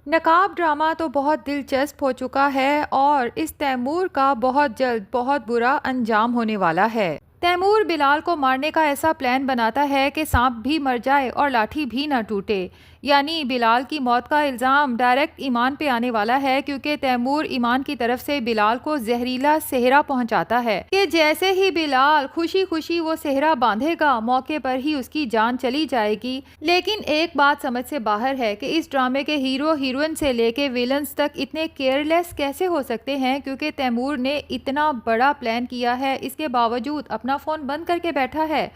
نقاب ڈرامہ تو بہت دلچسپ ہو چکا ہے اور اس تیمور کا بہت جلد بہت برا انجام ہونے والا ہے۔ تیمور بلال کو مارنے کا ایسا پلان بناتا ہے کہ سانپ بھی مر جائے اور لاٹھی بھی نہ ٹوٹے، یعنی بلال کی موت کا الزام ڈائریکٹ ایمان پہ آنے والا ہے، کیونکہ تیمور ایمان کی طرف سے بلال کو زہریلا صحرا پہنچاتا ہے کہ جیسے ہی بلال خوشی خوشی وہ صحرا باندھے گا موقع پر ہی اس کی جان چلی جائے گی۔ لیکن ایک بات سمجھ سے باہر ہے کہ اس ڈرامے کے ہیرو ہیروئن سے لے کے ویلنز تک اتنے کیئرلیس کیسے ہو سکتے ہیں، کیونکہ تیمور نے اتنا بڑا پلان کیا ہے، اس کے باوجود اپنا فون بند کر کے بیٹھا ہے،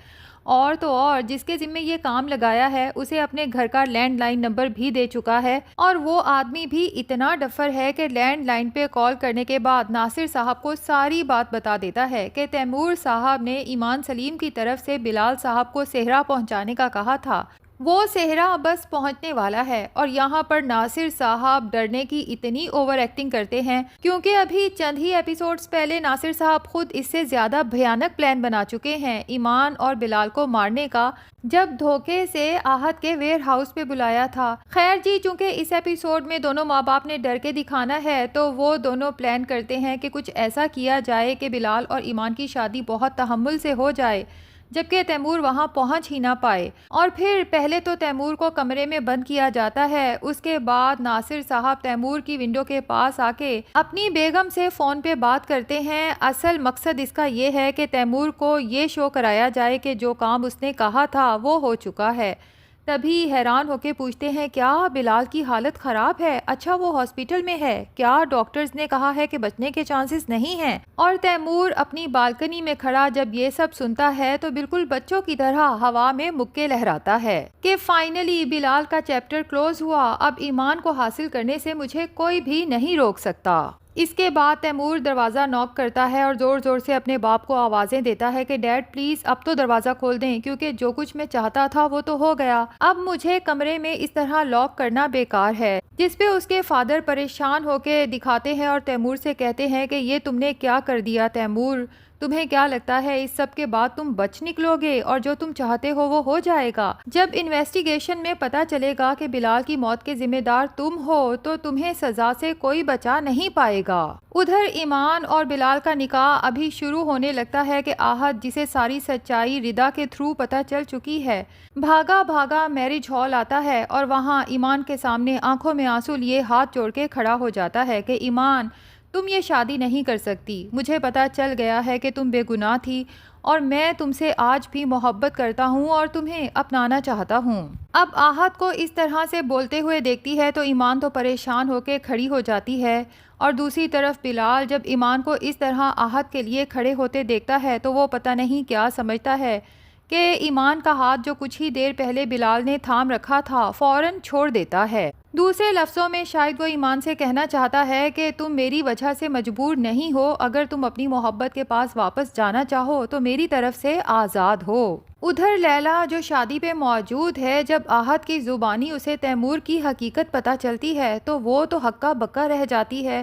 اور تو اور جس کے ذمہ یہ کام لگایا ہے اسے اپنے گھر کا لینڈ لائن نمبر بھی دے چکا ہے، اور وہ آدمی بھی اتنا ڈفر ہے کہ لینڈ لائن پہ کال کرنے کے بعد ناصر صاحب کو ساری بات بتا دیتا ہے کہ تیمور صاحب نے ایمان سلیم کی طرف سے بلال صاحب کو صحرا پہنچانے کا کہا تھا، وہ صحرا بس پہنچنے والا ہے۔ اور یہاں پر ناصر صاحب ڈرنے کی اتنی اوور ایکٹنگ کرتے ہیں، کیونکہ ابھی چند ہی ایپیسوڈز پہلے ناصر صاحب خود اس سے زیادہ بھیانک پلان بنا چکے ہیں ایمان اور بلال کو مارنے کا، جب دھوکے سے آہت کے ویئر ہاؤس پہ بلایا تھا۔ خیر جی، چونکہ اس ایپیسوڈ میں دونوں ماں باپ نے ڈر کے دکھانا ہے تو وہ دونوں پلان کرتے ہیں کہ کچھ ایسا کیا جائے کہ بلال اور ایمان کی شادی بہت تحمل سے ہو جائے، جبکہ تیمور وہاں پہنچ ہی نہ پائے۔ اور پھر پہلے تو تیمور کو کمرے میں بند کیا جاتا ہے، اس کے بعد ناصر صاحب تیمور کی ونڈو کے پاس آ کے اپنی بیگم سے فون پہ بات کرتے ہیں۔ اصل مقصد اس کا یہ ہے کہ تیمور کو یہ شو کرایا جائے کہ جو کام اس نے کہا تھا وہ ہو چکا ہے۔ تبھی حیران ہو کے پوچھتے ہیں، کیا بلال کی حالت خراب ہے؟ اچھا وہ ہاسپٹل میں ہے؟ کیا ڈاکٹرز نے کہا ہے کہ بچنے کے چانسز نہیں ہیں؟ اور تیمور اپنی بالکنی میں کھڑا جب یہ سب سنتا ہے تو بالکل بچوں کی طرح ہوا میں مکے لہراتا ہے کہ فائنلی بلال کا چیپٹر کلوز ہوا، اب ایمان کو حاصل کرنے سے مجھے کوئی بھی نہیں روک سکتا۔ اس کے بعد تیمور دروازہ نوک کرتا ہے اور زور زور سے اپنے باپ کو آوازیں دیتا ہے کہ ڈیڈ پلیز اب تو دروازہ کھول دیں، کیونکہ جو کچھ میں چاہتا تھا وہ تو ہو گیا، اب مجھے کمرے میں اس طرح لاک کرنا بیکار ہے۔ جس پہ اس کے فادر پریشان ہو کے دکھاتے ہیں اور تیمور سے کہتے ہیں کہ یہ تم نے کیا کر دیا تیمور، تمہیں کیا لگتا ہے اس سب کے بعد تم بچ نکلو گے اور جو تم چاہتے ہو وہ ہو جائے گا؟ جب انویسٹیگیشن میں پتا چلے گا کہ بلال کی موت کے ذمہ دار تم ہو تو تمہیں سزا سے کوئی بچا نہیں پائے گا۔ ادھر ایمان اور بلال کا نکاح ابھی شروع ہونے لگتا ہے کہ آہت، جسے ساری سچائی ردا کے تھرو پتا چل چکی ہے، بھاگا بھاگا میرج ہال آتا ہے اور وہاں ایمان کے سامنے آنکھوں میں آنسو لیے ہاتھ جوڑ کے کھڑا ہو جاتا ہے کہ ایمان، تم یہ شادی نہیں کر سکتی، مجھے پتا چل گیا ہے کہ تم بے گناہ تھی اور میں تم سے آج بھی محبت کرتا ہوں اور تمہیں اپنانا چاہتا ہوں۔ اب آہت کو اس طرح سے بولتے ہوئے دیکھتی ہے تو ایمان تو پریشان ہو کے کھڑی ہو جاتی ہے، اور دوسری طرف بلال جب ایمان کو اس طرح آہت کے لیے کھڑے ہوتے دیکھتا ہے تو وہ پتہ نہیں کیا سمجھتا ہے کہ ایمان کا ہاتھ جو کچھ ہی دیر پہلے بلال نے تھام رکھا تھا فوراً چھوڑ دیتا ہے۔ دوسرے لفظوں میں شاید وہ ایمان سے کہنا چاہتا ہے کہ تم میری وجہ سے مجبور نہیں ہو، اگر تم اپنی محبت کے پاس واپس جانا چاہو تو میری طرف سے آزاد ہو۔ ادھر لیلا جو شادی پہ موجود ہے، جب آہت کی زبانی اسے تیمور کی حقیقت پتہ چلتی ہے تو وہ تو ہکا بکا رہ جاتی ہے،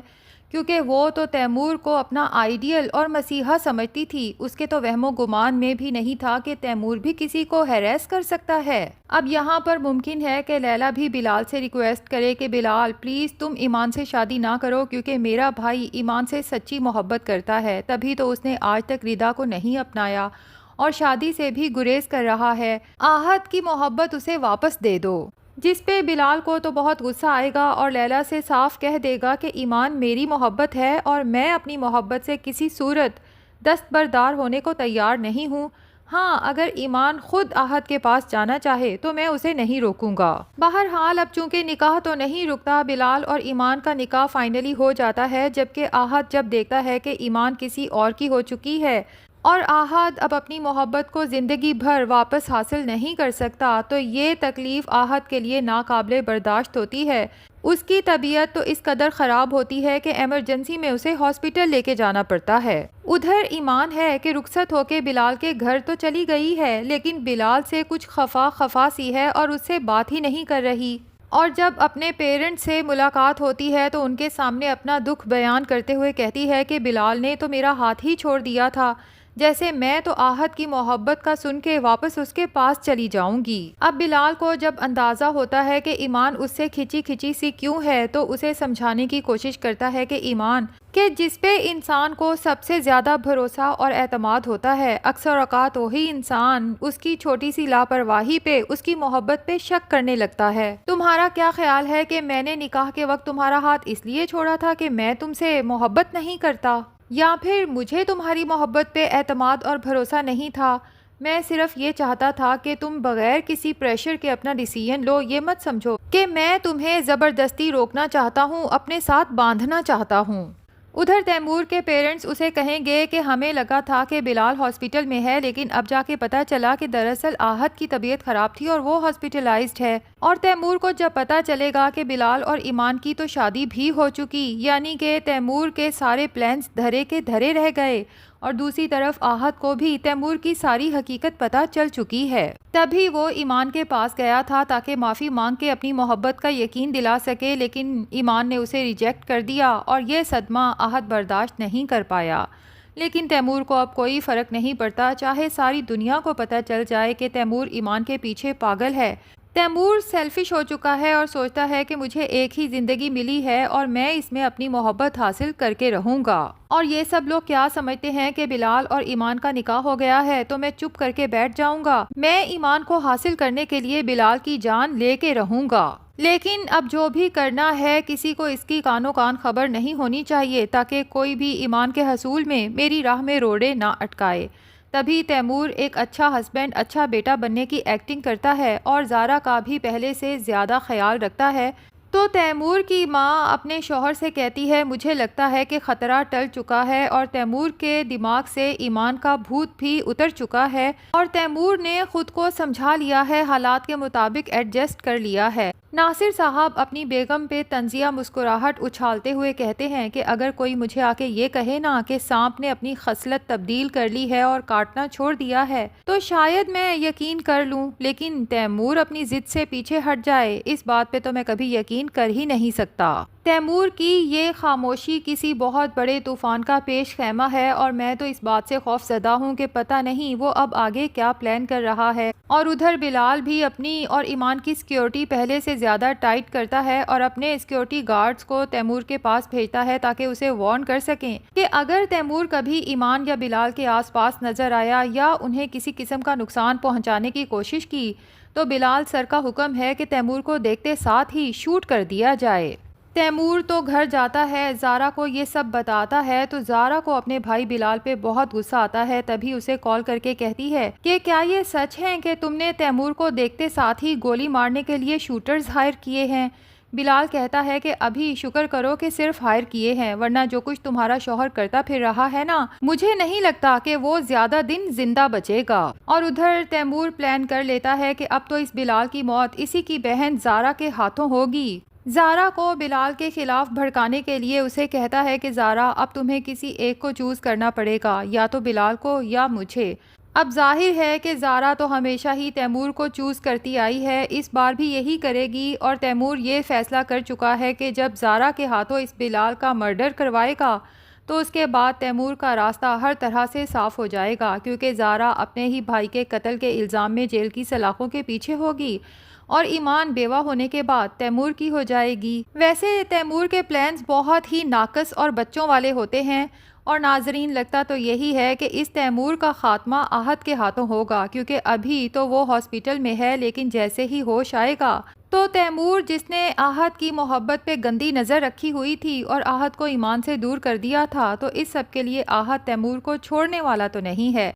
کیونکہ وہ تو تیمور کو اپنا آئیڈیل اور مسیحا سمجھتی تھی، اس کے تو وہم و گمان میں بھی نہیں تھا کہ تیمور بھی کسی کو ہیریس کر سکتا ہے۔ اب یہاں پر ممکن ہے کہ لیلا بھی بلال سے ریکویسٹ کرے کہ بلال پلیز تم ایمان سے شادی نہ کرو، کیونکہ میرا بھائی ایمان سے سچی محبت کرتا ہے، تبھی تو اس نے آج تک ردا کو نہیں اپنایا اور شادی سے بھی گریز کر رہا ہے، آہت کی محبت اسے واپس دے دو۔ جس پہ بلال کو تو بہت غصہ آئے گا اور لیلا سے صاف کہہ دے گا کہ ایمان میری محبت ہے اور میں اپنی محبت سے کسی صورت دستبردار ہونے کو تیار نہیں ہوں، ہاں اگر ایمان خود آہت کے پاس جانا چاہے تو میں اسے نہیں روکوں گا۔ بہرحال اب چونکہ نکاح تو نہیں رکتا، بلال اور ایمان کا نکاح فائنلی ہو جاتا ہے، جبکہ آہت جب دیکھتا ہے کہ ایمان کسی اور کی ہو چکی ہے اور آہت اب اپنی محبت کو زندگی بھر واپس حاصل نہیں کر سکتا تو یہ تکلیف آہت کے لیے ناقابل برداشت ہوتی ہے۔ اس کی طبیعت تو اس قدر خراب ہوتی ہے کہ ایمرجنسی میں اسے ہاسپٹل لے کے جانا پڑتا ہے۔ ادھر ایمان ہے کہ رخصت ہو کے بلال کے گھر تو چلی گئی ہے، لیکن بلال سے کچھ خفا سی ہے اور اس سے بات ہی نہیں کر رہی، اور جب اپنے پیرنٹس سے ملاقات ہوتی ہے تو ان کے سامنے اپنا دکھ بیان کرتے ہوئے کہتی ہے کہ بلال نے تو میرا ہاتھ ہی چھوڑ دیا تھا، جیسے میں تو آہت کی محبت کا سن کے واپس اس کے پاس چلی جاؤں گی۔ اب بلال کو جب اندازہ ہوتا ہے کہ ایمان اس سے کھچی کھچی سی کیوں ہے تو اسے سمجھانے کی کوشش کرتا ہے کہ ایمان کہ جس پہ انسان کو سب سے زیادہ بھروسہ اور اعتماد ہوتا ہے، اکثر اوقات وہی انسان اس کی چھوٹی سی لاپرواہی پہ اس کی محبت پہ شک کرنے لگتا ہے۔ تمہارا کیا خیال ہے کہ میں نے نکاح کے وقت تمہارا ہاتھ اس لیے چھوڑا تھا کہ میں تم سے محبت نہیں کرتا، یا پھر مجھے تمہاری محبت پہ اعتماد اور بھروسہ نہیں تھا؟ میں صرف یہ چاہتا تھا کہ تم بغیر کسی پریشر کے اپنا ڈیسیژن لو۔ یہ مت سمجھو کہ میں تمہیں زبردستی روکنا چاہتا ہوں، اپنے ساتھ باندھنا چاہتا ہوں۔ ادھر تیمور کے پیرنٹس اسے کہیں گے کہ ہمیں لگا تھا کہ بلال ہاسپٹل میں ہے، لیکن اب جا کے پتہ چلا کہ دراصل آہت کی طبیعت خراب تھی اور وہ ہاسپٹلائزڈ ہے۔ اور تیمور کو جب پتہ چلے گا کہ بلال اور ایمان کی تو شادی بھی ہو چکی، یعنی کہ تیمور کے سارے پلانز دھرے کے دھرے رہ گئے، اور دوسری طرف آہت کو بھی تیمور کی ساری حقیقت پتہ چل چکی ہے، تبھی وہ ایمان کے پاس گیا تھا تاکہ معافی مانگ کے اپنی محبت کا یقین دلا سکے، لیکن ایمان نے اسے ریجیکٹ کر دیا اور یہ صدمہ آہت برداشت نہیں کر پایا۔ لیکن تیمور کو اب کوئی فرق نہیں پڑتا، چاہے ساری دنیا کو پتہ چل جائے کہ تیمور ایمان کے پیچھے پاگل ہے۔ تیمور سیلفش ہو چکا ہے اور سوچتا ہے کہ مجھے ایک ہی زندگی ملی ہے اور میں اس میں اپنی محبت حاصل کر کے رہوں گا، اور یہ سب لوگ کیا سمجھتے ہیں کہ بلال اور ایمان کا نکاح ہو گیا ہے تو میں چپ کر کے بیٹھ جاؤں گا، میں ایمان کو حاصل کرنے کے لیے بلال کی جان لے کے رہوں گا۔ لیکن اب جو بھی کرنا ہے کسی کو اس کی کانوں کان خبر نہیں ہونی چاہیے، تاکہ کوئی بھی ایمان کے حصول میں میری راہ میں روڑے نہ اٹکائے۔ تبھی تیمور ایک اچھا ہسبینڈ، اچھا بیٹا بننے کی ایکٹنگ کرتا ہے اور زارا کا بھی پہلے سے زیادہ خیال رکھتا ہے۔ تو تیمور کی ماں اپنے شوہر سے کہتی ہے مجھے لگتا ہے کہ خطرہ ٹل چکا ہے اور تیمور کے دماغ سے ایمان کا بھوت بھی اتر چکا ہے، اور تیمور نے خود کو سمجھا لیا ہے، حالات کے مطابق ایڈجسٹ کر لیا ہے۔ ناصر صاحب اپنی بیگم پہ طنزیہ مسکراہٹ اچھالتے ہوئے کہتے ہیں کہ اگر کوئی مجھے آ کے یہ کہے نا کہ سانپ نے اپنی خصلت تبدیل کر لی ہے اور کاٹنا چھوڑ دیا ہے تو شاید میں یقین کر لوں، لیکن تیمور اپنی ضد سے پیچھے ہٹ جائے، اس بات پہ تو میں کبھی یقین کر ہی نہیں سکتا۔ تیمور کی یہ خاموشی کسی بہت بڑے طوفان کا پیش خیمہ ہے، اور میں تو اس بات سے خوف زدہ ہوں کہ پتہ نہیں وہ اب آگے کیا پلان کر رہا ہے۔ اور ادھر بلال بھی اپنی اور ایمان کی سیکیورٹی پہلے سے زیادہ ٹائٹ کرتا ہے اور اپنے سیکیورٹی گارڈز کو تیمور کے پاس بھیجتا ہے تاکہ اسے وارن کر سکیں کہ اگر تیمور کبھی ایمان یا بلال کے آس پاس نظر آیا یا انہیں کسی قسم کا نقصان پہنچانے کی کوشش کی تو بلال سر کا حکم ہے کہ تیمور کو دیکھتے ساتھ ہی شوٹ کر دیا جائے۔ تیمور تو گھر جاتا ہے، زارا کو یہ سب بتاتا ہے تو زارا کو اپنے بھائی بلال پہ بہت غصہ آتا ہے، تبھی اسے کال کر کے کہتی ہے کہ کیا یہ سچ ہے کہ تم نے تیمور کو دیکھتے ساتھ ہی گولی مارنے کے لیے شوٹرز ہائر کیے ہیں؟ بلال کہتا ہے کہ ابھی شکر کرو کہ صرف ہائر کیے ہیں، ورنہ جو کچھ تمہارا شوہر کرتا پھر رہا ہے نا، مجھے نہیں لگتا کہ وہ زیادہ دن زندہ بچے گا۔ اور ادھر تیمور پلان کر لیتا ہے کہ اب تو اس بلال کی موت اسی کی بہن زارا کے ہاتھوں ہوگی۔ زارا کو بلال کے خلاف بھڑکانے کے لیے اسے کہتا ہے کہ زارا اب تمہیں کسی ایک کو چوز کرنا پڑے گا، یا تو بلال کو یا مجھے۔ اب ظاہر ہے کہ زارا تو ہمیشہ ہی تیمور کو چوز کرتی آئی ہے، اس بار بھی یہی کرے گی، اور تیمور یہ فیصلہ کر چکا ہے کہ جب زارا کے ہاتھوں اس بلال کا مرڈر کروائے گا تو اس کے بعد تیمور کا راستہ ہر طرح سے صاف ہو جائے گا، کیونکہ زارا اپنے ہی بھائی کے قتل کے الزام میں جیل کی سلاخوں کے پیچھے ہوگی اور ایمان بیوہ ہونے کے بعد تیمور کی ہو جائے گی۔ ویسے تیمور کے پلانز بہت ہی ناقص اور بچوں والے ہوتے ہیں، اور ناظرین لگتا تو یہی ہے کہ اس تیمور کا خاتمہ آہت کے ہاتھوں ہوگا، کیونکہ ابھی تو وہ ہاسپٹل میں ہے، لیکن جیسے ہی ہوش آئے گا تو تیمور جس نے آہت کی محبت پہ گندی نظر رکھی ہوئی تھی اور آہت کو ایمان سے دور کر دیا تھا، تو اس سب کے لیے آہت تیمور کو چھوڑنے والا تو نہیں ہے۔